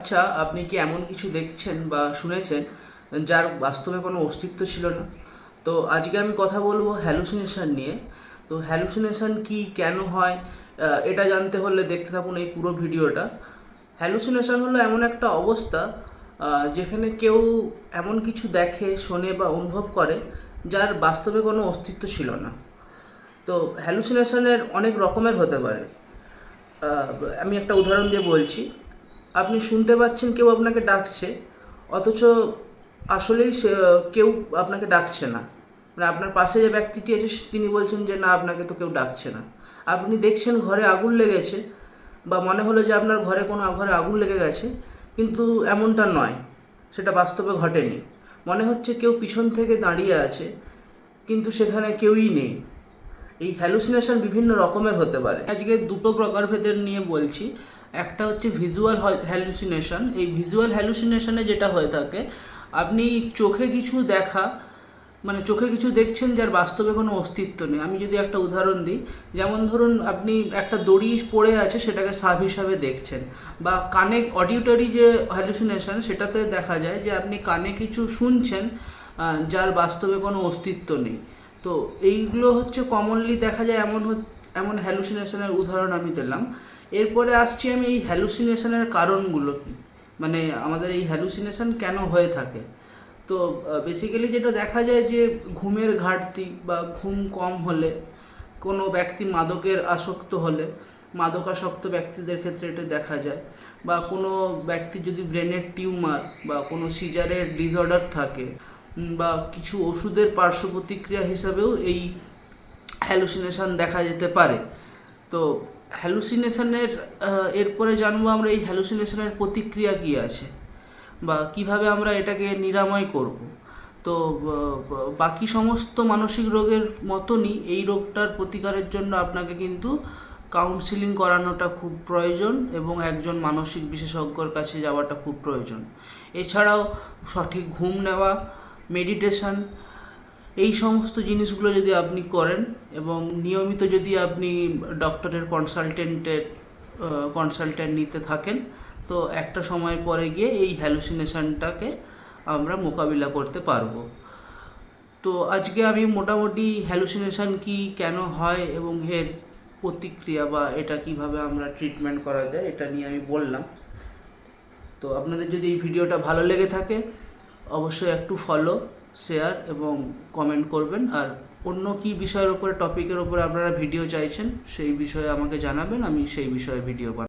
আচ্ছা, আপনি কি এমন কিছু দেখছেন বা শুনেছেন যার বাস্তবে কোনো অস্তিত্ব ছিল না? তো আজকে আমি কথা বলবো হ্যালুসিনেশন নিয়ে। তো হ্যালুসিনেশন কি, কেন হয়, এটা জানতে হলে দেখতে থাকুন এই পুরো ভিডিওটা। হ্যালুসিনেশন হলো এমন একটা অবস্থা যেখানে কেউ এমন কিছু দেখে, শোনে বা অনুভব করে যার বাস্তবে কোনো অস্তিত্ব ছিল না। তো হ্যালুসিনেশনের অনেক রকমের হতে পারে। আহ, আমি একটা উদাহরণ দিয়ে বলছি। আপনি শুনতে পাচ্ছেন কেউ আপনাকে ডাকছে, অথচ আসলেই কেউ আপনাকে ডাকছে না। মানে আপনার পাশে যে ব্যক্তিটি আছে তিনি বলছেন যে না, আপনাকে তো কেউ ডাকছে না। আপনি দেখছেন ঘরে আগুন লেগেছে, বা মনে হলো যে আপনার ঘরে আগুন লেগে গেছে, কিন্তু এমনটা নয়, সেটা বাস্তবে ঘটেনি। মনে হচ্ছে কেউ পিছন থেকে দাঁড়িয়ে আছে, কিন্তু সেখানে কেউই নেই। এই হ্যালুসিনেশন বিভিন্ন রকমের হতে পারে। আজকে দুটো প্রকারভেদের নিয়ে বলছি। একটা হচ্ছে ভিজুয়াল হ্যালুসিনেশন। এই ভিজুয়াল হ্যালুসিনেশনে যেটা হয়ে থাকে, আপনি চোখে কিছু দেখা, মানে চোখে কিছু দেখছেন যার বাস্তবে কোনো অস্তিত্ব নেই। আমি যদি একটা উদাহরণ দিই, যেমন ধরুন আপনি একটা দড়ি পড়ে আছে, সেটাকে সাপ হিসাবে দেখছেন। বা কানে অডিটরি যে হ্যালুসিনেশন, সেটাতে দেখা যায় যে আপনি কানে কিছু শুনছেন যার বাস্তবে কোনো অস্তিত্ব নেই। তো এইগুলো হচ্ছে কমনলি দেখা যায়, এমন হ্যালুসিনেশনের উদাহরণ আমি দিলাম। এরপরে আসছি আমি এই হ্যালুসিনেশনের কারণগুলো কি, মানে আমাদের এই হ্যালুসিনেশন কেন হয়ে থাকে। তো বেসিক্যালি যেটা দেখা যায় যে ঘুমের ঘাটতি বা ঘুম কম হলে, কোনো ব্যক্তি মাদকের আসক্ত হলে, মাদকাসক্ত ব্যক্তিদের ক্ষেত্রে এটা দেখা যায়। বা কোনো ব্যক্তি যদি ব্রেনের টিউমার বা কোনো সিজারের ডিসঅর্ডার থাকে, বা কিছু ওষুধের পার্শ্ব প্রতিক্রিয়া হিসাবেও এই হ্যালুসিনেশন দেখা যেতে পারে। তো হ্যালুসিনেশনের এরপরে জানবো আমরা এই হ্যালুসিনেশনের প্রতিক্রিয়া কী আছে, বা কিভাবে আমরা এটাকে নিরাময় করব। তো বাকি সমস্ত মানসিক রোগের মতনই এই রোগটার প্রতিকারের জন্য আপনাকে কিন্তু কাউন্সিলিং করানোটা খুব প্রয়োজন, এবং একজন মানসিক বিশেষজ্ঞর কাছে যাওয়াটা খুব প্রয়োজন। এছাড়াও সঠিক ঘুম নেওয়া, মেডিটেশন, এই সমস্ত জিনিসগুলো যদি আপনি করেন এবং নিয়মিত যদি আপনি ডক্টরের কনসালটেন্ট নিতে থাকেন, তো একটা সময় পরে গিয়ে এই হ্যালুসিনেশনটাকে আমরা মোকাবিলা করতে পারবো। তো আজকে আমি মোটামুটি হ্যালুসিনেশন কি, কেন হয় এবং এর প্রতিক্রিয়া বা এটা কিভাবে আমরা ট্রিটমেন্ট করা যায়, এটা নিয়ে আমি বললাম। তো আপনাদের যদি এই ভিডিওটা ভালো লেগে থাকে, অবশ্যই একটু ফলো, শেয়ার এবং কমেন্ট করবেন। আর অন্য কী বিষয়ের উপরে, টপিকের উপরে আপনারা ভিডিও চাইছেন, সেই বিষয়ে আমাকে জানাবেন, আমি সেই বিষয়ে ভিডিও বানাবো।